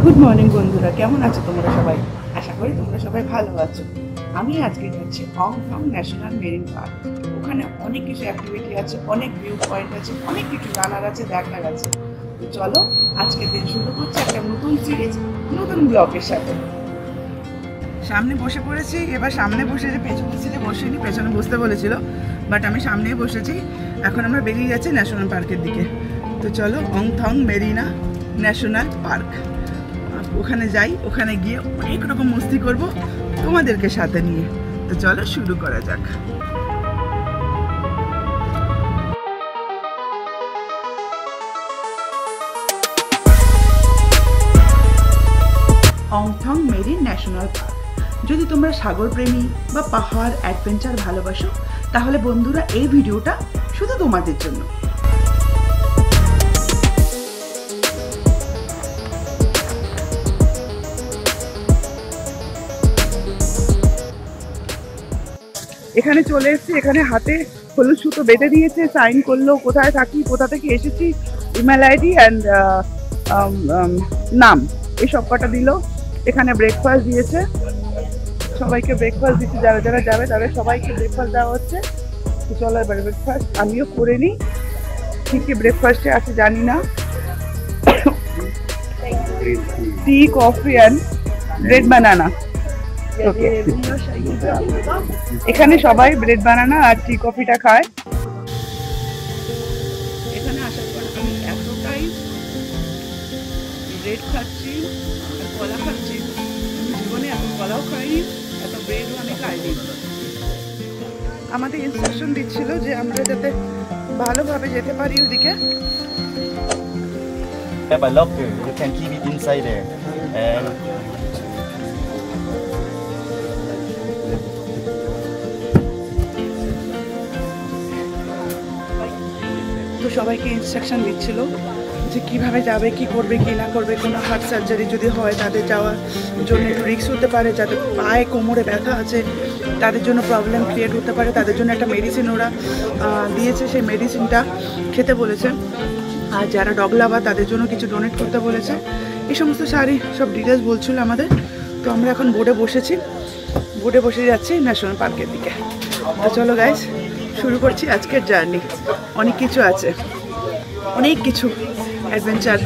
Good morning বন্ধুরা, কেমন আছো তোমরা সবাই? আশা করি তোমরা সবাই ভালো আছো। আমি আজকে যাচ্ছি অংথং ন্যাশনাল মেরিন পার্ক। ওখানে অনেক কিছু অ্যাক্টিভিটি আছে, অনেক ভিউ পয়েন্ট আছে, অনেক কিছু জানার আছে, দেখার আছে। তো চলো আজকের দিন শুরু করছি একটা নতুন সিরিজ, নতুন ব্লগের সাথে। সামনে বসে পড়েছি, এবার সামনে বসে যে পেছনে সিটে বসিনি, পেছনে বসতে বলেছিল, বাট আমি সামনেই বসেছি। এখন আমরা বেরিয়ে যাচ্ছি ন্যাশনাল পার্কের দিকে। তো চলো অংথং মেরিনা ন্যাশনাল পার্ক, ওখানে যাই। ওখানে গিয়ে অনেক রকম মস্তি করব তোমাদেরকে সাথে নিয়ে। তো চলো শুরু করা যাক। অংথং মেরিন ন্যাশনাল পার্ক। যদি তোমরা সাগরপ্রেমী বা পাহাড় অ্যাডভেঞ্চার ভালোবাসো, তাহলে বন্ধুরা এই ভিডিওটা শুধু তোমাদের জন্য। এখানে চলে এসেছি, এখানে হাতে হলুদ সুতো বেঁধে দিয়েছে, সাইন করলো কোথায় থাকি, কোথা থেকে এসেছি, ইমেল আইডি অ্যান্ড নাম, এই সব কটা দিল। এখানে ব্রেকফাস্ট দিয়েছে, সবাইকে ব্রেকফাস্ট দিচ্ছে, যারা যারা যাবে তাদের সবাইকে ব্রেকফাস্ট দেওয়া হচ্ছে। তো চলো এবার ব্রেকফাস্ট আমিও করে নিই। ঠিক কি ব্রেকফাস্টে আছে জানি না, টি, কফি অ্যান্ড ব্রেড বানানা। এখানে সবাই ব্রেড বানানা আর টি কফিটা খায়। এখানে আসার পর আমি এতটাই ব্রেড খাচ্ছি আর কলা খাচ্ছি, জীবনে এত কলাও খাইনি, এত ব্রেডও আমি খাইনি। আমাদের ইনস্ট্রাকশন দিচ্ছিল যে আমরা যাতে ভালোভাবে যেতে পারি ওদিকে। Have a locker, you can keep it inside there. And তো সবাইকে ইনস্ট্রাকশন দিচ্ছিল যে কিভাবে যাবে, কি করবে, কি না করবে। কোনো হার্ট সার্জারি যদি হয় তাদের যাওয়ার জন্য একটু রিস্ক হতে পারে, যাদের পায়ে কোমরে ব্যথা আছে তাদের জন্য প্রবলেম ক্রিয়েট হতে পারে, তাদের জন্য একটা মেডিসিন ওরা দিয়েছে, সেই মেডিসিনটা খেতে বলেছে। আর যারা ডগ লাভার তাদের জন্য কিছু ডোনেট করতে বলেছে। এই সমস্ত সব ডিটেলস বলছিল আমাদের। তো আমরা এখন বোটে বসেছি, বোটে বসে যাচ্ছি ন্যাশনাল পার্কের দিকে। তো চলো গাইস শুরু করছি আজকের জার্নি। অনেক কিছু আছে, অনেক কিছু অ্যাডভেঞ্চার।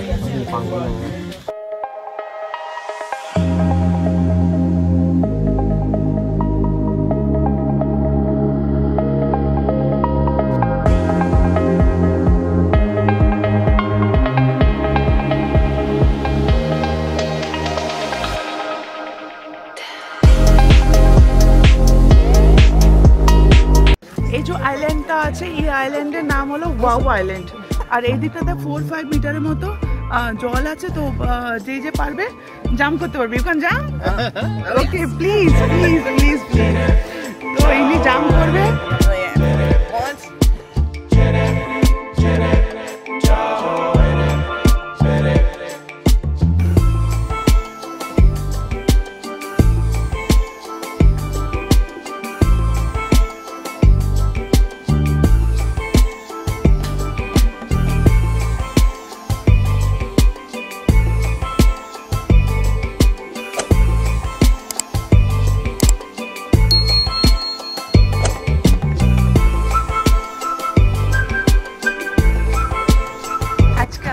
এই যে আইল্যান্ডটা আছে, এই আইল্যান্ডের নাম হলো ওয়াও আইল্যান্ড। আর এই দিকটাতে 4-5 মিটারের মতো জল আছে। তো যে পারবে জাম্প করতে পারবে। You can jump, okay please please please please. তো ইনি জাম্প করবে।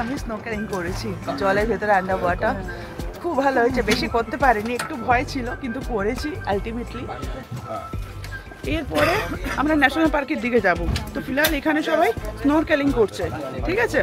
আমি স্নোকেলিং করেছি জলের ভেতরে, আন্ডার ওয়াটার। খুব ভালো হয়েছে, বেশি করতে পারিনি, একটু ভয় ছিল, কিন্তু করেছি আলটিমেটলি। এরপরে আমরা ন্যাশনাল পার্কের দিকে যাব। তো ফিলহাল এখানে সবাই স্নোকেলিং করছে, ঠিক আছে।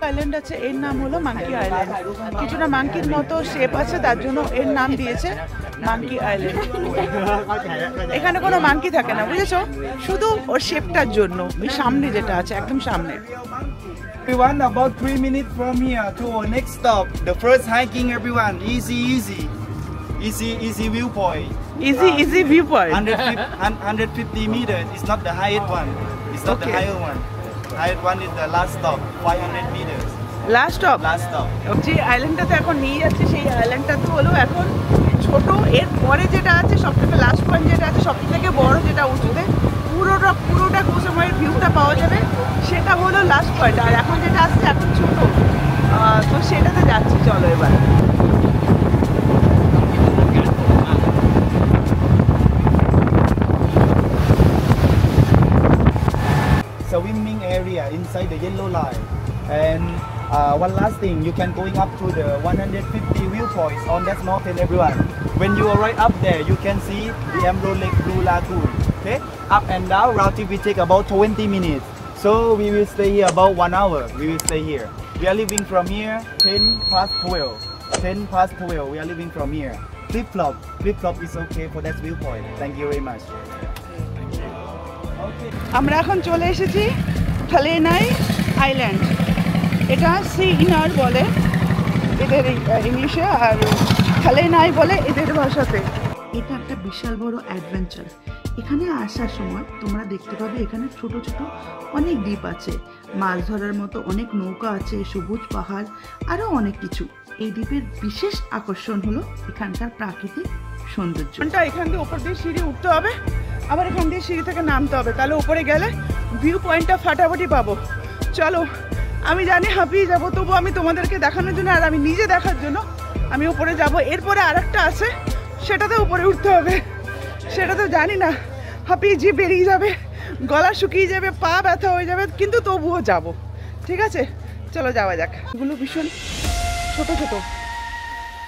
আইল্যান্ড আছে, এর নাম হলো মাঙ্কি আইল্যান্ড। কিছুটা মাঙ্কির মতো শেপ আছে, তার জন্য এর নাম দিয়েছে মাঙ্কি আইল্যান্ড। এখানে কোনো মাঙ্কি থাকে না, বুঝেছো, শুধু ওর শেপটার জন্য। ওই সামনে যেটা আছে, একদম সামনে। Everyone, about 3 minutes from here to our next stop. The first hiking, everyone. Easy viewpoint. Easy view point. 150 meters. It's not the highest one. It's not the higher one. Highest one is the last stop, 500 meters. Last stop. Last stop. যে আইল্যান্ডটাতে এখন নিয়ে যাচ্ছে, সেই আইল্যান্ডটা তো হলো এখন ছোট। এর পরে যেটা আছে সব থেকে লাস্ট পয়েন্ট যেটা আছে সব থেকে বড়, যেটা উঁচুতে পুরোটা কুসময়ের ভিউটা পাওয়া যাবে, সেটা হলো লাস্ট পয়েন্ট। আর এখন যেটা আসছে এখন ছোট, তো সেটাতে যাচ্ছি। চলো এবার। Swimming area inside the yellow line. And one last thing, you can going up to the 150 viewpoints on that mountain, everyone. When you are right up there, you can see the Emerald Lake Blue Lagoon. Okay, up and down round trip will take about 20 minutes. So we will stay here about 1 hour. We will stay here. We are leaving from here 10 past 12. 10 past 12. We are leaving from here. Flip flop is okay for that viewpoint. Thank you very much. আমরা এখন চলে এসেছি থালেনাই island. এটা C inner বলে এদের ইংলিশে, আর থালেনাই বলে এদের ভাষাতে। এটা একটা বিশাল বড় অ্যাডভেঞ্চার। এখানে আসার সময় তোমরা দেখতে পাবে এখানে ছোট ছোট অনেক দ্বীপ আছে, মাছ ধরার মতো অনেক নৌকা আছে, সবুজ পাহাড়, আরও অনেক কিছু। এই দ্বীপের বিশেষ আকর্ষণ হলো এখানকার প্রাকৃতিক সৌন্দর্য। এখান দিয়ে উপর দিয়ে সিঁড়ি উঠতে হবে, আবার এখান দিয়ে সিঁড়ি থেকে নামতে হবে, তাহলে উপরে গেলে ভিউ পয়েন্টটা ফাটাফাটি পাবো। চলো, আমি জানি হাঁপিয়ে যাবো, তবু আমি তোমাদেরকে দেখানোর জন্য আর আমি নিজে দেখার জন্য আমি উপরে যাব। এরপরে আরেকটা আছে, সেটাতে উপরে উঠতে হবে। সেটা তো জানি না, হাঁপিয়ে জি বেরিয়ে যাবে, গলা শুকিয়ে যাবে, পা ব্যথা হয়ে যাবে, কিন্তু তবুও যাব। ঠিক আছে, চলো যাওয়া যাক। এগুলো ভীষণ ছোট ছোট,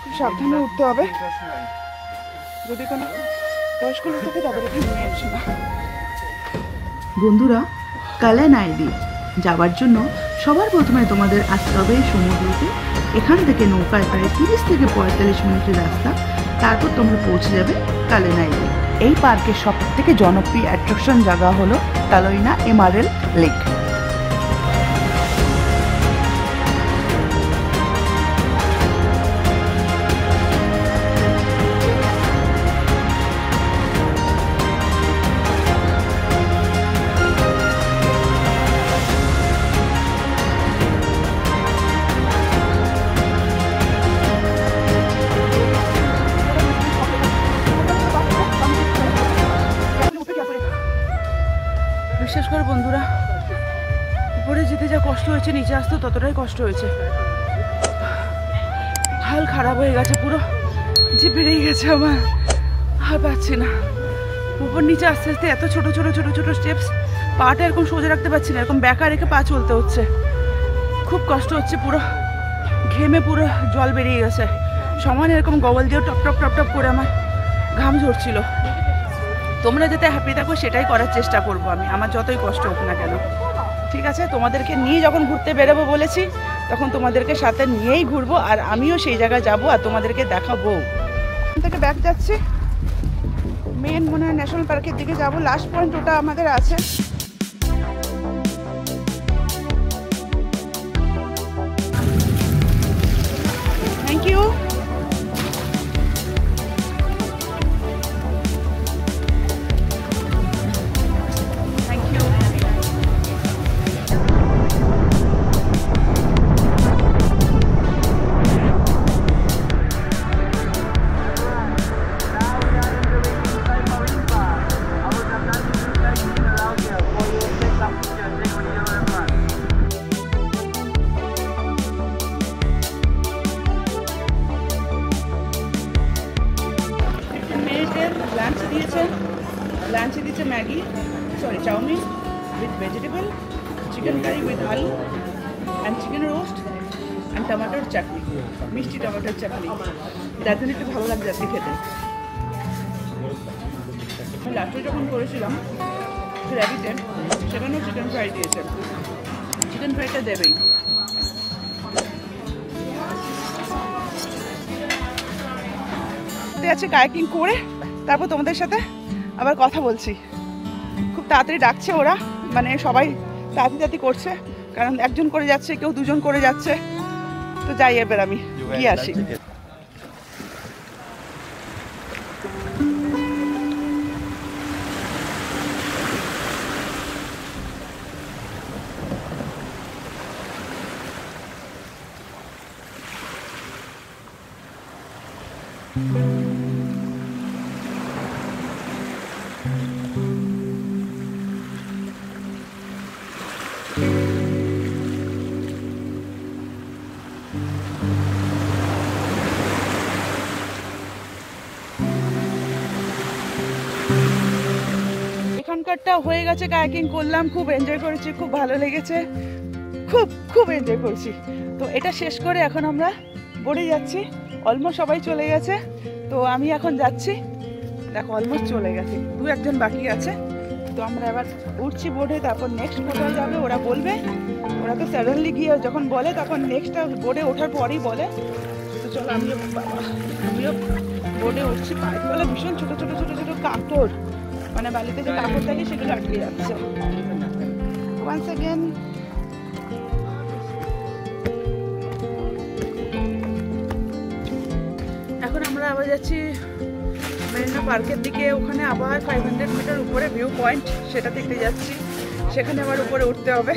খুব সাবধানে উঠতে হবে। যদি কোনো বয়স্ক লোক থাকে তাদেরকে নিয়ে আসো না। বন্ধুরা, কালেনাই দ্বীপ যাওয়ার জন্য সবার প্রথমে তোমাদের আসতে হবে সমুদ্রতে। এখান থেকে নৌকায় প্রায় 30 থেকে 45 মিনিটের রাস্তা, তারপর তোমরা পৌঁছে যাবে কালেনাই দ্বীপ। এই পার্কের সব থেকে জনপ্রিয় অ্যাট্রাকশন জায়গা হলো তালোইনা এমারেল্ড লেক। বিশ্বাস করো বন্ধুরা, উপরে যেতে যা কষ্ট হয়েছে, নিচে আসতে ততটাই কষ্ট হয়েছে। হাল খারাপ হয়ে গেছে, পুরো যে বেড়েই গেছে আমার, আর পাচ্ছি না। উপর নিচে আস্তে আস্তে এত ছোট ছোট ছোট ছোট স্টেপস, পাটা এরকম সোজা রাখতে পারছি না, এরকম ব্যাকা রেখে পা চলতে হচ্ছে। খুব কষ্ট হচ্ছে, পুরো ঘেমে পুরো জল বেরিয়ে গেছে। সমান এরকম গগল দিয়ে টপ টপ টপ টপ করে আমার ঘাম ঝরছিল। তোমরা যাতে হ্যাপি থাকো সেটাই করার চেষ্টা করব আমি, আমার যতই কষ্ট হোক না কেন। ঠিক আছে, তোমাদেরকে নিয়ে যখন ঘুরতে বেরোবো বলেছি, তখন তোমাদেরকে সাথে নিয়েই ঘুরবো, আর আমিও সেই জায়গায় যাবো আর তোমাদেরকে দেখাবো। এখান থেকে ব্যাক যাচ্ছি, মেন মনে হয় ন্যাশনাল পার্কের দিকে যাবো। লাস্ট পয়েন্ট ওটা আমাদের আছে। Thank you. লাঞ্চে দিচ্ছে Maggi, sorry chowmein with vegetable, chicken curry with aloo and chicken roast and টমেটোর চাটনি, মিষ্টি টমেটোর চাটনি। যার জন্য একটু ভালো লাগছে আজকে খেতে। লাস্টে যখন করেছিলাম র্যাবিটে, সেখানেও চিকেন ফ্রাই দিয়েছে, চিকেন ফ্রাইটা দেবেই। যাচ্ছি কায়াকিং করে, তারপর তোমাদের সাথে আবার কথা বলছি। খুব তাড়াতাড়ি ডাকছে ওরা, মানে সবাই তাড়াতাড়ি করছে, কারণ একজন করে যাচ্ছে, কেউ দুজন করে যাচ্ছে। তো যাই এবার আমি গিয়ে আসি। এখানকারটা হয়ে গেছে, কায়াকিং করলাম, খুব এনজয় করেছি, খুব ভালো লেগেছে, খুব খুব এনজয় করেছি। তো এটা শেষ করে এখন আমরা বোটে যাচ্ছি। অলমোস্ট সবাই চলে গেছে, তো আমি এখন যাচ্ছি। দেখো অলমোস্ট চলে গেছে, দু একজন বাকি আছে। তো আমরা এবার উঠছি বোটে, তারপর নেক্সট কোথায় যাবে ওরা বলবে। ওরা তো সাডেনলি গিয়ে যখন বলে তখন নেক্সটটা বোটে ওঠার পরেই বলে। তো চলো আমিও বোটে উঠছি। পায়ের তলা ভীষণ ছোট ছোট ছোট ছোট কাপড়, মানে বালিতে যে কাপড় থাকে সেগুলো আটকে যাচ্ছে। ওয়ান্স অ্যাগেন এখন আমরা আবার যাচ্ছি মেরিনা পার্কের দিকে। ওখানে আবার 500 মিটার উপরে ভিউ পয়েন্ট, সেটা দেখতে যাচ্ছি। সেখানে আবার উপরে উঠতে হবে।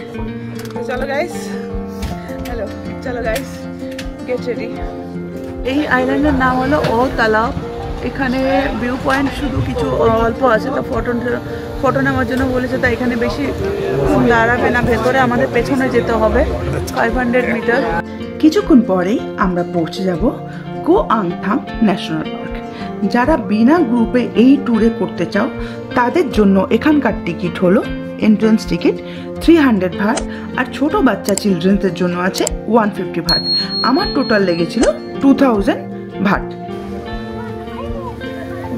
তো চলো গাইস, হ্যালো, চলো গাইস, গেট রেডি। এই আইল্যান্ডের নাম হলো ও তালাব। এখানে ভিউ পয়েন্ট শুধু কিছু অল্প আছে, তো ফটো নেওয়ার জন্য বলেছে, তাই এখানে বেশি দাঁড়াবে না, ভেতরে আমাদের পেছনে যেতে হবে 500 মিটার। কিছুক্ষণ পরেই আমরা পৌঁছে যাব গো আংথাং ন্যাশনাল পার্ক। যারা বিনা গ্রুপে এই ট্যুরে করতে চাও তাদের জন্য এখানকার টিকিট হলো এন্ট্রান্স টিকিট 300 ভাট, আর ছোট বাচ্চা চিলড্রেনদের জন্য আছে 150 ভাট। আমার টোটাল লেগেছিল 2000 ভাট।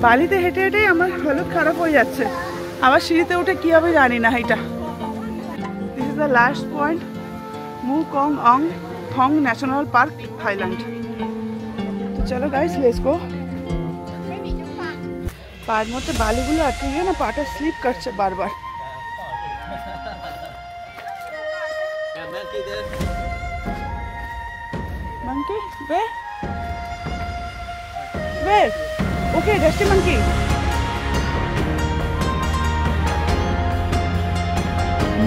বালিতে হেঁটে হেঁটে আমার হালত খারাপ হয়ে যাচ্ছে, আবার সিঁড়িতে উঠে কি হবে জানি না। এটা this is the last point, Mu Ko Ang Thong national park, Thailand. তো চলো গাইস, লেটস গো। পায়ের মধ্যে বালিগুলো আটকে গিয়ে না পাটা স্লিপ করছে বারবার। Monkey? Where? Where? Okay, that's the monkey.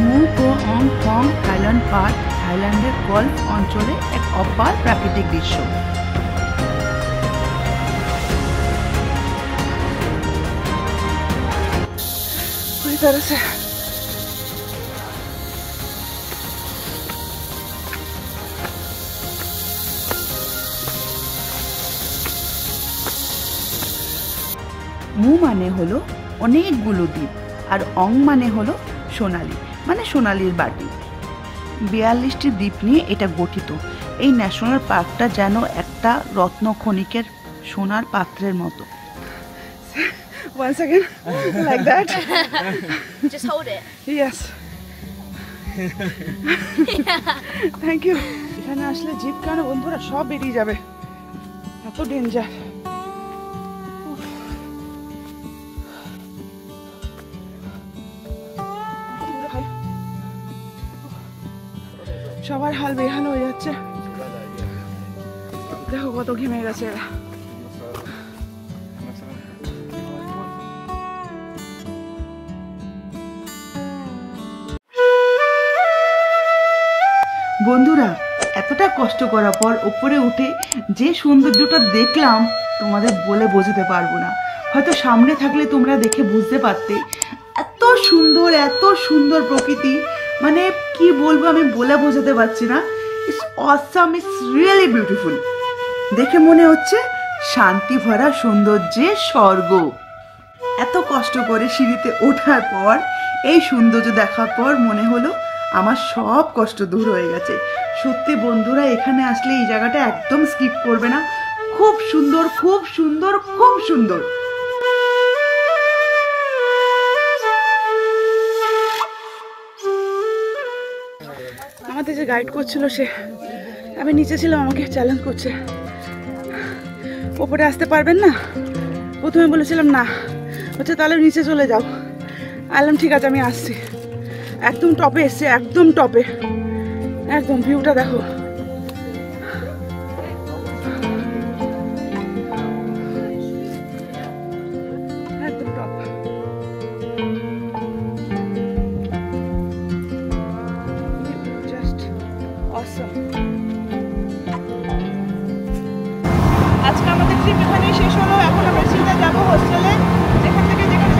Mu Ko Thong Thailand park থাইল্যান্ডের গল্ফ অঞ্চলে এক অপার প্রাকৃতিক দৃশ্য। पूरी तरह से মু মানে হলো অনেকগুলো দ্বীপ, আর অং মানে হলো সোনালী, মানে সোনালীর বাটি। 42টি দ্বীপ নিয়ে এটা গঠিত। এই ন্যাশনাল পার্কটা যেন একটা রত্ন খনিকের সোনার পাত্রের মতো। Once again, like that. Just hold it. Yes. Thank you. এখানে আসলে জিপ কেন বন্ধুরা সব বেরিয়ে যাবে, এত ডেঞ্জার। সবার হাল বেহাল হয়ে যাচ্ছে, দেখো কত ঘেমে গেছে এরা। বন্ধুরা, এতটা কষ্ট করার পর উপরে উঠে যে সৌন্দর্যটা দেখলাম তোমাদের বলে বোঝাতে পারবো না। হয়তো সামনে থাকলে তোমরা দেখে বুঝতে পারতে। এত সুন্দর প্রকৃতি, মানে কি বলবো আমি বলে বোঝাতে পারছি না। It's awesome, it's really beautiful. দেখে মনে হচ্ছে শান্তি ভরা সৌন্দর্যের স্বর্গ। এত কষ্ট করে সিঁড়িতে ওঠার পর এই সৌন্দর্য দেখার পর মনে হলো আমার সব কষ্ট দূর হয়ে গেছে। সত্যি বন্ধুরা, এখানে আসলে এই জায়গাটা একদম স্কিপ করবে না। খুব সুন্দর, খুব সুন্দর, খুব সুন্দর। আমাদের যে গাইড করছিল সে, আমি নিচে ছিলাম, আমাকে চ্যালেঞ্জ করছে ওপরে আসতে পারবেন না, প্রথমে বলেছিলাম না, হচ্ছে তাহলে নিচে চলে যাও। আলাম ঠিক আছে আমি আসছি। একদম টপে এসছে, একদম টপে, একদম ভিউটা দেখো। একদম টপ। জাস্ট অসম। আজকে আমাদের ট্রিপ এখানেই শেষ হলো। এখন আমরা সিধা যাবো হোস্টেলে, যেখান থেকে যেখানে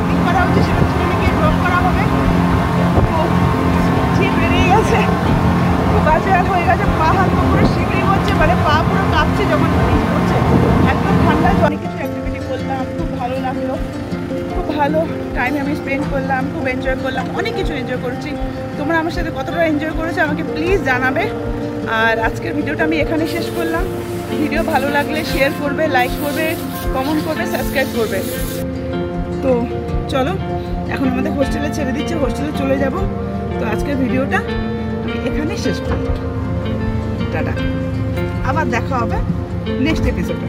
পিক করা হচ্ছে সেখানে সেখানে গিয়ে ড্রপ করা হবে। তো ঠিক বেরিয়ে গেছে, খুব বাজে আর হয়ে গেছে। পা হাত পা পুরো শিবরিং হচ্ছে, মানে পা পুরো কাঁপছে যখন ব্রিজ করছে। একদম ঠান্ডা, অনেক কিছু অ্যাক্টিভিটি করলাম, খুব ভালো লাগলো, খুব ভালো টাইম আমি স্পেন্ড করলাম, খুব এনজয় করলাম, অনেক কিছু এনজয় করেছি। তোমরা আমার সাথে কতটা এনজয় করেছো আমাকে প্লিজ জানাবে। আর আজকের ভিডিওটা আমি এখানে শেষ করলাম। ভিডিও ভালো লাগলে শেয়ার করবে, লাইক করবে, কমেন্ট করবে, সাবস্ক্রাইব করবে। তো চলো, এখন আমাদের হোস্টেলে ছেড়ে দিচ্ছে, হোস্টেলে চলে যাব। তো আজকের ভিডিওটা আমি এখানে শেষ করব। টাটা, আবার দেখা হবে নেক্সট এপিসোডে।